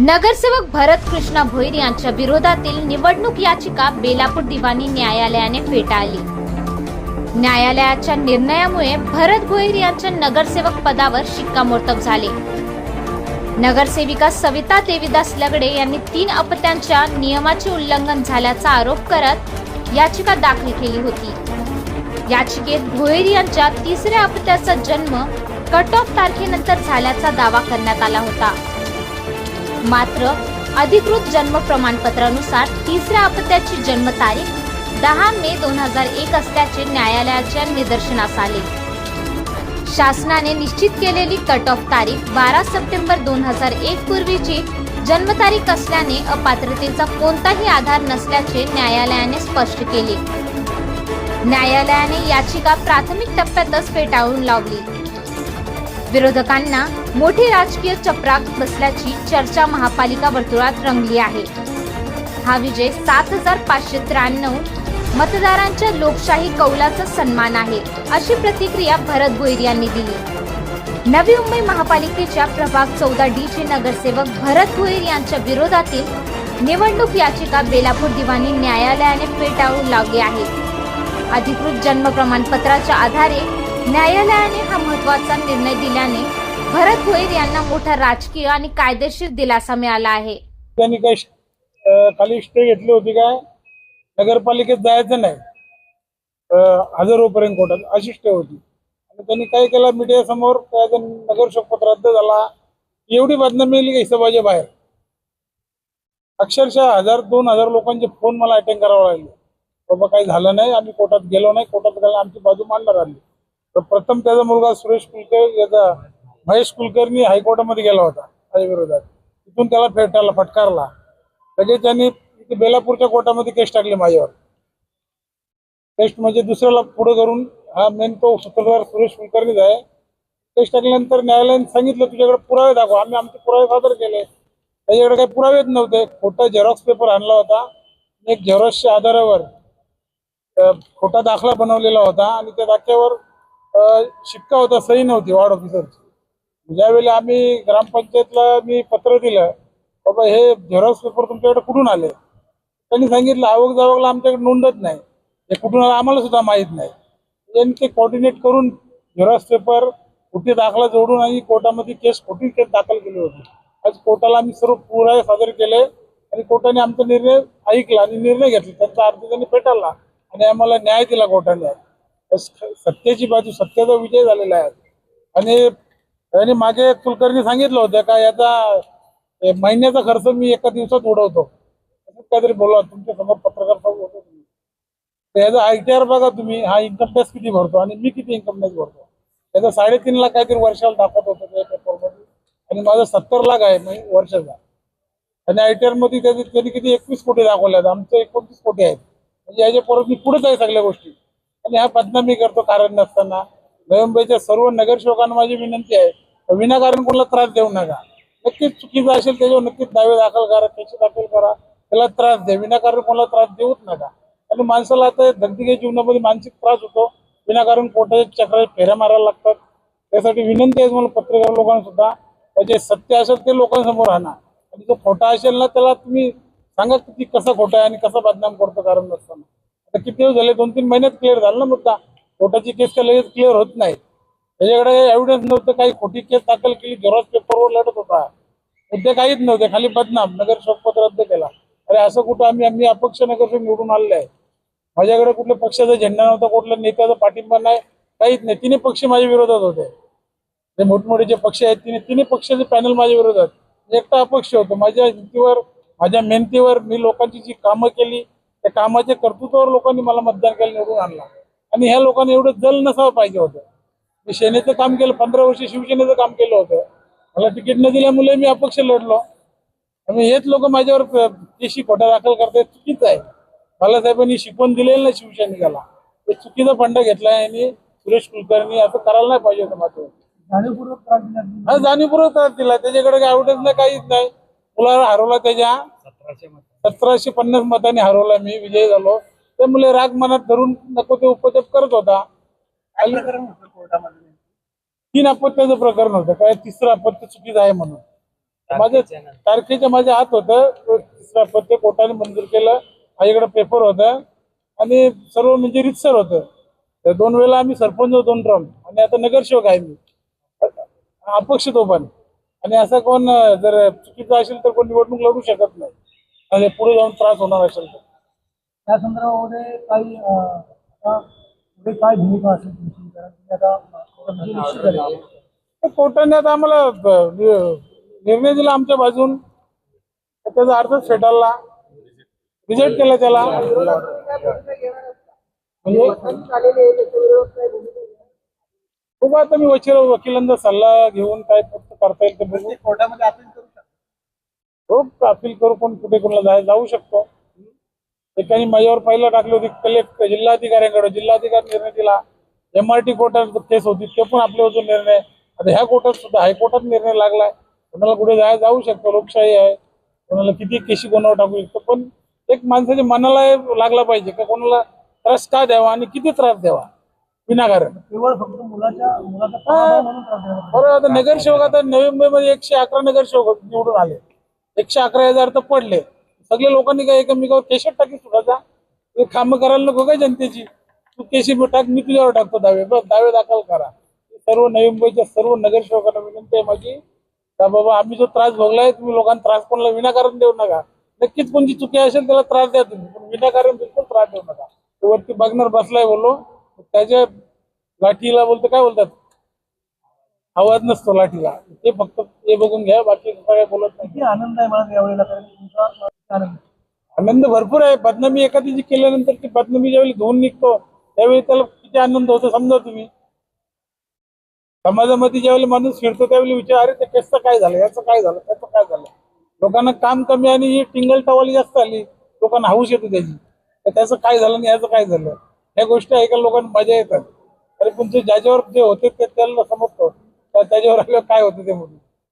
नगरसेवक भरत कृष्णा भोईर यांच्या विरोधातील निवडणूक याचिका बेलापूर दिवाणी न्यायालयाने फेटाळली। न्यायालयाच्या निर्णयामुळे भरत भोईर यांच्या नगरसेवक पदावर शिक्कामोर्तब झाले। नगरसेविका सविता देवीदास लगडे यांनी 3 अपत्यांच्या नियमाचे उल्लंघन झाल्याचा आरोप करत याचिका दाखल केली होती। याचिकेत भोईर यांच्या 3ऱ्या अपत्याचा जन्म कट ऑफ तारखेनंतर झाल्याचा दावा करण्यात आला होता। मात्र अधिकृत जन्म प्रमाणपत्रानुसार 3ऱ्या अपत्याची जन्मतारीख 10 मे 2001 असल्याचे न्यायालयाच्या निदर्शनास आले। शासनाने निश्चित केलेली कट ऑफ तारीख 12 सप्टेंबर 2001 पूर्वीची जन्मतारीख असल्याने अपात्रतेचा कोणताही आधार नसल्याचे न्यायालयाने स्पष्ट केले। न्यायालयाने याचिका प्राथमिक टप्प्यातच फेटाळून लावली। विरोधकांना मोठी राजकीय चपराक बसल्याची चर्चा महापालिका वर्तुळात रंगली आहे। हा विजय 7593 मतदारांच्या लोकशाही कौलाचा सन्मान आहे, अशी प्रतिक्रिया भरत भोईर यांनी दिली। नवी मुंबई महापालिकेच्या प्रभाग 14D चे नगरसेवक भरत भोईर यांच्या विरोधातील निवडणूक याचिका बेलापूर दिवाणी न्यायालयाने फेटाळून लावली आहे। अधिकृत जन्म प्रमाणपत्राच्या आधारे न्यायालयाने हा महत्त्वाचा निर्णय दिल्याने भरत भोईर यांना मोठा राजकीय आणि कायदेशीर दिलासा मिळाला आहे। त्यांनी काही खाली स्टे घेतली होती काय, नगरपालिकेत जायचं नाही, हजर होईपर्यंत कोर्टात अशी स्टे होती। आणि त्यांनी काय केलं, मीडिया समोर नगरसेवक पद रद्द झाला, एवढी बदनामी मिळाली की हिशोबाच्या बाहेर। अक्षरशः 1000-2000 लोकांचे फोन मला अटेंड करावे लागले, बाबा काही झालं नाही, आम्ही कोर्टात गेलो नाही, कोर्टात गेला आमची बाजू मांडणार आली। तर प्रथम त्याचा मुलगा सुरेश कुलकर याचा महेश कुलकर्णी हायकोर्टामध्ये गेला होता माझ्या विरोधात, तिथून त्याला फेटाळला, फटकारला। लगेच त्यांनी बेलापूरच्या कोर्टामध्ये केस टाकली माझ्यावर। केस म्हणजे दुसऱ्याला पुढे करून हा मेन तो सूत्रधार सुरेश कुलकर्णीच आहे। केस टाकल्यानंतर न्यायालयाने सांगितलं तुझ्याकडे पुरावे दाखव। आम्ही आमचे पुरावे सादर केले, त्याच्याकडे काही पुरावेच नव्हते। खोटा झेरॉक्स पेपर आणला होता, एक झेरॉक्सच्या आधारावर खोटा दाखला बनवलेला होता आणि त्या दाखल्यावर शिक्का होता, सही नव्हती वार्ड ऑफिसरची। ज्यावेळी आम्ही ग्रामपंचायतला मी पत्र दिलं, बाबा हे झेरॉक्स पेपर तुमच्याकडे कुठून आले, त्यांनी सांगितलं आवक जावकला आमच्याकडे नोंदत नाही, हे कुठून आलं आम्हाला सुद्धा माहीत नाही। त्यांनी ते कोऑर्डिनेट करून झेरॉक्स पेपर खोटी दाखला जोडून आणि कोर्टामध्ये खोटी केस दाखल केली होती। आज कोर्टाला आम्ही सर्व पुरावे सादर केले आणि कोर्टाने आमचा निर्णय ऐकला आणि निर्णय घेतला, त्यांचा अर्ज त्यांनी फेटाळला आणि आम्हाला न्याय दिला कोर्टाने। सत्तेची बाजू, सत्तेचा विजय झालेला आहे। आणि मागे कुलकर्णी सांगितलं होतं का याचा महिन्याचा खर्च मी एका दिवसात उडवतो, असं काहीतरी बोला तुमच्या समोर पत्रकार होतो तुम्ही। तर याचा ITR बघा तुम्ही, हा इन्कम टॅक्स किती भरतो आणि मी किती इन्कम टॅक्स भरतो, त्याचा 3.5 लाख काहीतरी वर्षाला दाखवत होतं त्या पेपरमध्ये, आणि माझा 70 लाख आहे वर्षाचा। आणि ITR मध्ये त्यांनी किती 21 कोटी दाखवले, आमचं 29 कोटी आहेत। म्हणजे याच्या परत मी पुढेच आहे सगळ्या गोष्टी, आणि हा बदनामी करतो कारण नसताना। नवी मुंबईच्या सर्व नगरसेवकांना माझी विनंती आहे, विनाकारण कोणाला त्रास देऊ नका। नक्कीच चुकीचं असेल त्याच्यावर नक्कीच दावे दाखल करा, त्याची दाखल करा, त्याला त्रास द्या, विनाकारण कोणाला त्रास देऊच नका। आणि माणसाला आता धगधगीच्या जीवनामध्ये मानसिक त्रास होतो, विनाकारण कोर्टाच्या चक्रा फेऱ्या मारायला लागतात। त्यासाठी विनंती आहे मला पत्रकार लोकांना सुद्धा, जे सत्य असेल ते लोकांसमोर आणा, आणि जो खोटा असेल ना त्याला तुम्ही सांगा की कसा खोटा आहे आणि कसा बदनाम करतो कारण नसताना। आता किती दिवस झाले, 2-3 महिन्यात क्लिअर झाला ना मुद्दा, कोर्टाची केस का लगेच क्लिअर होत नाही। त्याच्याकडे एव्हिडन्स नव्हतं, काही खोटी केस दाखल केली, झेरॉक्स पेपरवर लढत होता, मुद्दे काहीच नव्हते, खाली बदनाम, नगरसेवक पद रद्द केला। अरे असं कुठं आम्ही अपक्ष नगरसेवक निवडून आलेले आहे, माझ्याकडे कुठल्या पक्षाचा झेंडा नव्हता, कुठल्या नेत्याचा पाठिंबा नाही, काहीच नाही। 3 पक्ष माझ्या विरोधात होते, जे मोठमोठे जे पक्ष आहेत तिन्ही पक्षाचे पॅनल माझ्या विरोधात, एकटा अपक्ष होतो। माझ्या हिमतीवर, माझ्या मेहनतीवर मी लोकांची जी कामं केली, त्या कामाच्या कर्तृत्वावर लोकांनी मला मतदान केलं, निवडून आणला। आणि ह्या लोकांनी एवढं जल नसावं पाहिजे होतं। मी सेनेचं काम केलं, 15 वर्ष शिवसेनेचं काम केलं होतं, मला तिकीट न दिल्यामुळे मी अपक्ष लढलो। आणि हेच लोक माझ्यावर केशी खोटा दाखल करतात, चुकीचं आहे। बाळासाहेबांनी शिकवण दिलेलं नाही शिवसैनिकाला, ते चुकीचा फंडा घेतलाय आणि सुरेश कुलकर्णी असं करायला नाही पाहिजे होतं। माझं जाणीवपूर्वक त्रास दिला, जाणीवपूर्वक त्रास दिला, त्याच्याकडे काय एव्हिडन्स नाही, काहीच नाही। मुलाला हरवला, त्याच्या 1750 मतांनी हरवला, मी विजयी झालो। त्यामुळे राग मनात धरून नको ते उपजप करत होता। 3 अपत्याचं प्रकरण होतं, काय 3रं अपत्य चुकीचं आहे म्हणून। माझ्या तारखेच्या माझ्या हात होतं तिसरा पत्ते कोर्टाने मंजूर केलं. माझ्याकडे पेपर होतं आणि सर्व म्हणजे रितसर होतं. तर 2 वेळेला आम्ही सरपंच 2 टर्म आणि आता नगरसेवक आहे मी अपक्ष तो पण. आणि असं कोण जर चुकीचं असेल तर कोण निवडणूक लढू शकत नाही आणि पुढे जाऊन त्रास होणार असेल तर. त्या संदर्भामध्ये काही आता पुढे काय भूमिका असेल तुमची, कारण तुम्ही आता कोर्टामध्ये निश्चित झाले आहे. तर कोर्टाने आता आम्हाला निर्णय दिला आमच्या बाजून, तर त्याचा अर्थ फेटाळला, रिजेक्ट केला त्याला. म्हणजे खूप आता मी वकिलांचा सल्ला घेऊन काय फक्त करता येईल ते बघू. कोर्टामध्ये अपील करू शकता. हो अपील करू, कोण कुठे कोणाला जाऊ शकतो. एकाने माझ्यावर पहिला टाकली होती कलेक्ट जिल्हाधिकाऱ्यांकडे, जिल्हाधिकारी निर्णय दिला. MRT कोर्टात केस होती ते पण आपल्या होतो निर्णय. आता ह्या कोर्टात सुद्धा हायकोर्टात निर्णय लागलाय. कोणाला कुठे जाऊ शकतो, लोकशाही आहे. कोणाला किती केशी कोणावर टाकू शकतो, पण एक माणसाच्या मनाला लागला पाहिजे का कोणाला त्रास का द्यावा आणि किती त्रास द्यावा विनाकारण. केवळ फक्त मुलाचा पराभव म्हणून त्रास देण्यात आला. बरोबर. आता नगरसेवक आता नवी मुंबईमध्ये 111 नगरसेवक निवडून आले, 111,000 तर पडले. सगळ्या लोकांनी काय एकमेकावर केशात टाकी सुटायचा काम करायला नको काय जनतेची. तू केशी टाक, मी तुझ्यावर टाकतो दावे, बस दावे दाखल करा. सर्व नवी मुंबईच्या सर्व नगरसेवकांना विनंती आहे माझी का बाबा आम्ही जो त्रास भोगलाय तुम्ही लोकांना त्रास कोणाला विनाकारण देऊ नका. नक्कीच कोणती चुकी असेल त्याला त्रास द्या तुम्ही, पण विनाकारण बिलकुल त्रास देऊ नका. तो वरती बघणार बसलाय बोललो, त्याच्या लाठीला बोलतो काय बोलतात आवाज नसतो लाठीला, ते फक्त हे बघून घ्या, बाकी काय बोलत नाही. किती आनंद आहे मला यावेळेला, कारण तुमचा आनंद. आनंद भरपूर आहे. बदनामी एखादी केल्यानंतर ती बदनामी ज्यावेळी धुवून निघतो त्यावेळी त्याला किती आनंद होतो समजा तुम्ही. समाजामध्ये ज्यावेळी माणूस फिरतो त्यावेळी विचार, अरे ते कसं काय झालं, याचं काय झालं, त्याचं काय झालं. लोकांना काम कमी आणि ही टिंगल टवाली जास्त आली, लोकांना हाऊस येते त्याची, तर त्याचं काय झालं आणि याचं काय झालं. ह्या गोष्टी ऐकायला लोकांना मजा येतात. अरे पण ते ज्याच्यावर जे होते ते त्याला समजतो त्याच्यावर आल्यावर काय होतं ते म्हणून.